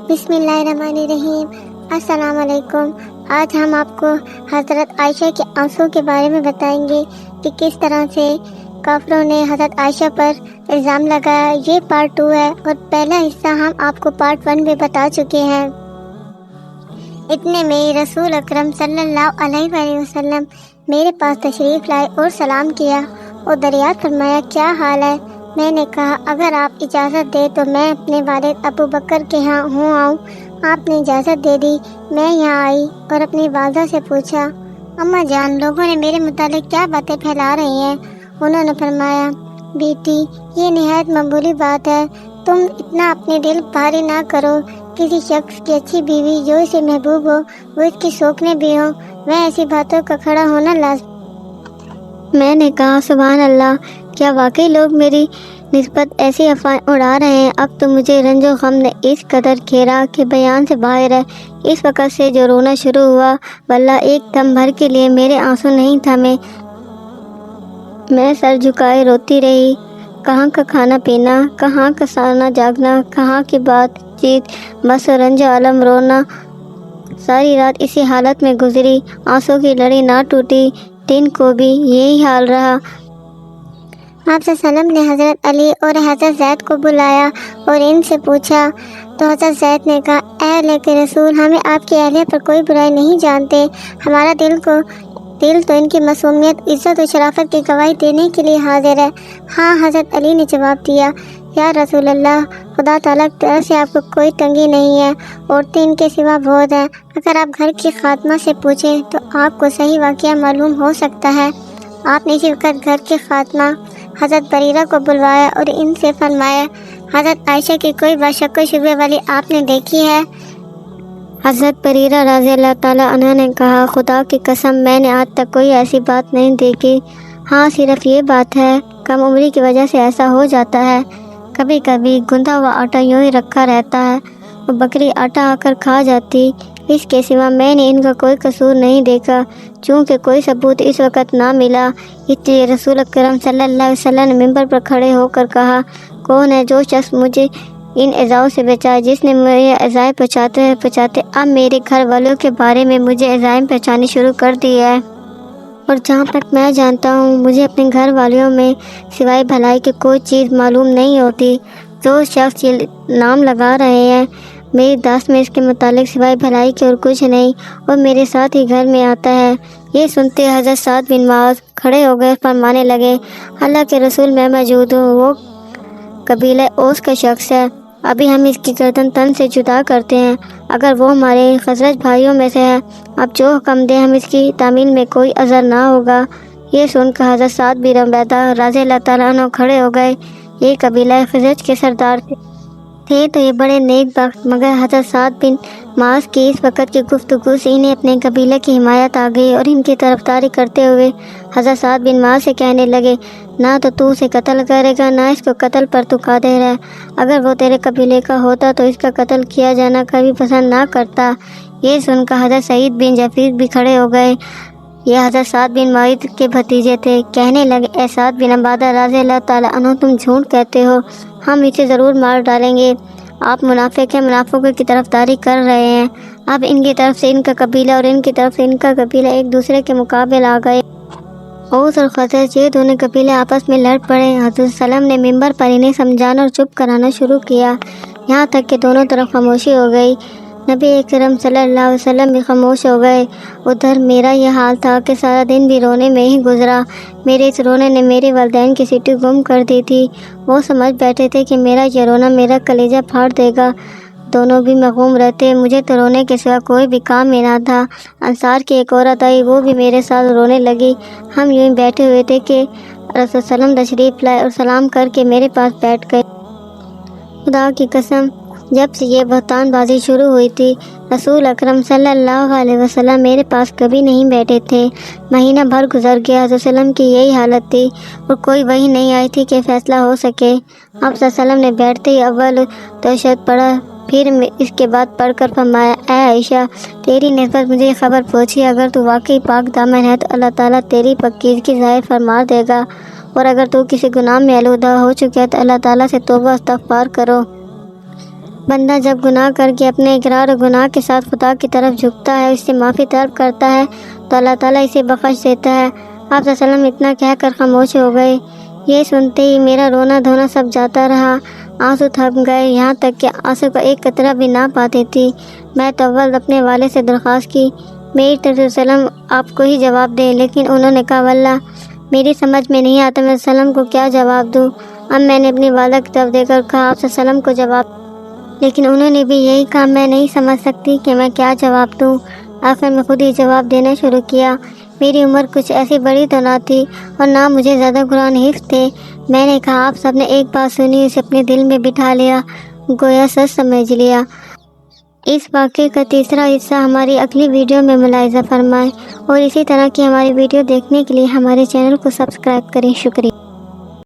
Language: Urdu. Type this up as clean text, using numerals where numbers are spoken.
بسم اللہ الرحمن الرحیم۔ السلام علیکم۔ آج ہم آپ کو حضرت عائشہ کے آنسو کے بارے میں بتائیں گے کہ کس طرح سے کافروں نے حضرت عائشہ پر الزام لگایا۔ یہ پارٹ 2 ہے اور پہلا حصہ ہم آپ کو پارٹ 1 میں بتا چکے ہیں۔ اتنے میں رسول اکرم صلی اللہ علیہ وآلہ وسلم میرے پاس تشریف لائے اور سلام کیا اور دریافت فرمایا کیا حال ہے۔ میں نے کہا اگر آپ اجازت دے تو میں اپنے والد ابو بکر کے ہاں آؤں۔ آپ نے اجازت دے دی۔ میں یہاں آئی اور اپنی والدہ سے پوچھا اماں جان لوگوں نے میرے متعلق کیا باتیں پھیلا رہی ہیں۔ انہوں نے فرمایا بیٹی یہ نہایت معمولی بات ہے، تم اتنا اپنے دل بھاری نہ کرو۔ کسی شخص کی اچھی بیوی جو اسے محبوب ہو وہ اس کی شوقیں بھی ہوں، وہ ایسی باتوں کا کھڑا ہونا لازم۔ میں نے کہا سبحان اللہ، کیا واقعی لوگ میری نسبت ایسی افواہیں اڑا رہے ہیں؟ اب تو مجھے رنج و غم نے اس قدر گھیرا کہ بیان سے باہر ہے۔ اس وقت سے جو رونا شروع ہوا واللہ ایک دم بھر کے لیے میرے آنسو نہیں تھمے۔ میں سر جھکائے روتی رہی۔ کہاں کا کھانا پینا، کہاں کا سونا جاگنا، کہاں کی بات چیت، بس رنج عالم رونا۔ ساری رات اسی حالت میں گزری، آنسو کی لڑی نہ ٹوٹی۔ دن کو بھی یہی حال رہا۔ آپ صلی اللہ علیہ وسلم نے حضرت علی اور حضرت زید کو بلایا اور ان سے پوچھا تو حضرت زید نے کہا اے اللہ کے رسول، ہمیں آپ کی اہلیہ پر کوئی برائی نہیں جانتے، ہمارا دل تو ان کی معصومیت، عزت و شرافت کی گواہی دینے کے لیے حاضر ہے۔ ہاں حضرت علی نے جواب دیا یا رسول اللہ، خدا تعالیٰ کی طرف سے آپ کو کوئی تنگی نہیں ہے، عورتیں ان کے سوا بہت ہیں، اگر آپ گھر کی خادمہ سے پوچھیں تو آپ کو صحیح واقعہ معلوم ہو سکتا ہے۔ آپ نے اسی وقت گھر کی خادمہ حضرت بریرہ کو بلوایا اور ان سے فرمایا حضرت عائشہ کی کوئی بات شک و شبہ والی آپ نے دیکھی ہے؟ حضرت بریرہ رضی اللہ تعالیٰ عنہ نے کہا خدا کی قسم میں نے آج تک کوئی ایسی بات نہیں دیکھی۔ ہاں صرف یہ بات ہے کم عمری کی وجہ سے ایسا ہو جاتا ہے، کبھی کبھی گندھا ہوا آٹا یوں ہی رکھا رہتا ہے اور بکری آٹا آ کر کھا جاتی، اس کے سوا میں نے ان کا کوئی قصور نہیں دیکھا۔ چونکہ کوئی ثبوت اس وقت نہ ملا اس لیے رسول اکرم صلی اللہ علیہ وسلم نے ممبر پر کھڑے ہو کر کہا کون ہے جو شخص مجھے ان ایذاؤں سے بچائے جس نے مجھے ایذائیں پہنچاتے اب میرے گھر والوں کے بارے میں مجھے ایذائیں پہنچانی شروع کر دی ہے، اور جہاں تک میں جانتا ہوں مجھے اپنے گھر والیوں میں سوائے بھلائی کی کوئی چیز معلوم نہیں ہوتی۔ جو شخص یہ نام لگا رہے ہیں میری داست میں اس کے متعلق سوائے بھلائی کے اور کچھ نہیں، اور میرے ساتھ ہی گھر میں آتا ہے۔ یہ سنتے حضرت سعد بن معاذ کھڑے ہو گئے، فرمانے لگے اللہ کے رسول میں موجود ہوں، وہ قبیلہ اوس کا شخص ہے، ابھی ہم اس کی گردن تن سے جدا کرتے ہیں، اگر وہ ہمارے خزرج بھائیوں میں سے ہے اب جو حکم دے ہم اس کی تعمیل میں کوئی عذر نہ ہوگا۔ یہ سن کر حضرت سعد بن عبیدہ رضی اللہ تعالیٰ عنہ کھڑے ہو گئے۔ یہ قبیلہ خزرج کے سردار تھے تو یہ بڑے نیک بخت، مگر حضرت سعد بن معاذ کی اس وقت کی گفتگو سے انہیں اپنے قبیلہ کی حمایت آ گئی اور ان کی طرفداری کرتے ہوئے حضرت سعد بن معاذ سے کہنے لگے نہ تو اسے قتل کرے گا نہ اس کو قتل پر تو قادر ہے، اگر وہ تیرے قبیلے کا ہوتا تو اس کا قتل کیا جانا کبھی پسند نہ کرتا۔ یہ سن کر حضرت سعید بن جفیر بھی کھڑے ہو گئے، یہ حضرت سعد بن معاذ کے بھتیجے تھے، کہنے لگے اے سعد بن عبادہ رضی اللہ تعالیٰ عنہ تم جھوٹ کہتے ہو، ہم اسے ضرور مار ڈالیں گے، آپ منافق ہیں، منافقوں کی طرفداری کر رہے ہیں۔ اب ان کی طرف سے ان کا قبیلہ اور ان کی طرف سے ان کا قبیلہ ایک دوسرے کے مقابل آ گئے۔ اوس اور خزرج یہ دونوں قبیلے آپس میں لڑ پڑے۔ حضرت سلم نے ممبر پر انہیں سمجھانا اور چپ کرانا شروع کیا، یہاں تک کہ دونوں طرف خاموشی ہو گئی۔ نبی اکرم صلی اللہ علیہ وسلم بھی خاموش ہو گئے۔ ادھر میرا یہ حال تھا کہ سارا دن بھی رونے میں ہی گزرا۔ میرے اس رونے نے میرے والدین کی سیٹی گم کر دی تھی، وہ سمجھ بیٹھے تھے کہ میرا یہ رونا میرا کلیجہ پھاڑ دے گا۔ دونوں بھی مغموم رہتے، مجھے تو رونے کے سوا کوئی بھی کام میں نہ تھا۔ انصار کی ایک عورت آئی، وہ بھی میرے ساتھ رونے لگی۔ ہم یوں ہی بیٹھے ہوئے تھے کہ رسول صلی اللہ علیہ وسلم تشریف لائے اور سلام کر کے میرے پاس بیٹھ گئے۔ خدا کی قسم جب سے یہ بہتان بازی شروع ہوئی تھی رسول اکرم صلی اللہ علیہ وسلم میرے پاس کبھی نہیں بیٹھے تھے۔ مہینہ بھر گزر گیا، حضرت صلی اللہ علیہ وسلم کی یہی حالت تھی اور کوئی وحی نہیں آئی تھی کہ فیصلہ ہو سکے۔ آپ صلی اللہ علیہ وسلم نے بیٹھتے ہی اول تشہد پڑھا، پھر اس کے بعد پڑھ کر فرمایا اے عائشہ تیری نسبت مجھے خبر پہنچی، اگر تو واقعی پاک دامن ہے تو اللہ تعالیٰ تیری پاکیزگی ظاہر فرما دے گا، اور اگر تو کسی گناہ میں آلودہ ہو چکے ہے تو اللہ تعالیٰ سے توبہ استغفار کرو۔ بندہ جب گناہ کر کے اپنے اقرار اور گناہ کے ساتھ خدا کی طرف جھکتا ہے، اس سے معافی طلب کرتا ہے تو اللہ تعالیٰ اسے بخش دیتا ہے۔ آپ صلی اللہ علیہ وسلم اتنا کہہ کر خاموش ہو گئے۔ یہ سنتے ہی میرا رونا دھونا سب جاتا رہا، آنسو تھم گئے، یہاں تک کہ آنسو کا ایک قطرہ بھی نہ پاتی تھی۔ میں تو اول اپنے والد سے درخواست کی میری طرف سے وسلم آپ کو ہی جواب دیں، لیکن انہوں نے کہا واللہ میری سمجھ میں نہیں آتا میں وسلم کو کیا جواب دوں۔ اب میں نے اپنی والدہ کی طرف دے کر کہا آپ وسلم کو جواب، لیکن انہوں نے بھی یہی کہا میں نہیں سمجھ سکتی کہ میں کیا جواب دوں۔ آخر میں خود ہی جواب دینا شروع کیا۔ میری عمر کچھ ایسی بڑی تو نہ تھی اور نہ مجھے زیادہ قرآن حفظ تھے۔ میں نے کہا آپ سب نے ایک بات سنی، اسے اپنے دل میں بٹھا لیا، گویا سچ سمجھ لیا۔ اس واقعے کا تیسرا حصہ ہماری اگلی ویڈیو میں ملاحظہ فرمائیں اور اسی طرح کی ہماری ویڈیو دیکھنے کے لیے ہمارے چینل کو سبسکرائب کریں۔ شکریہ۔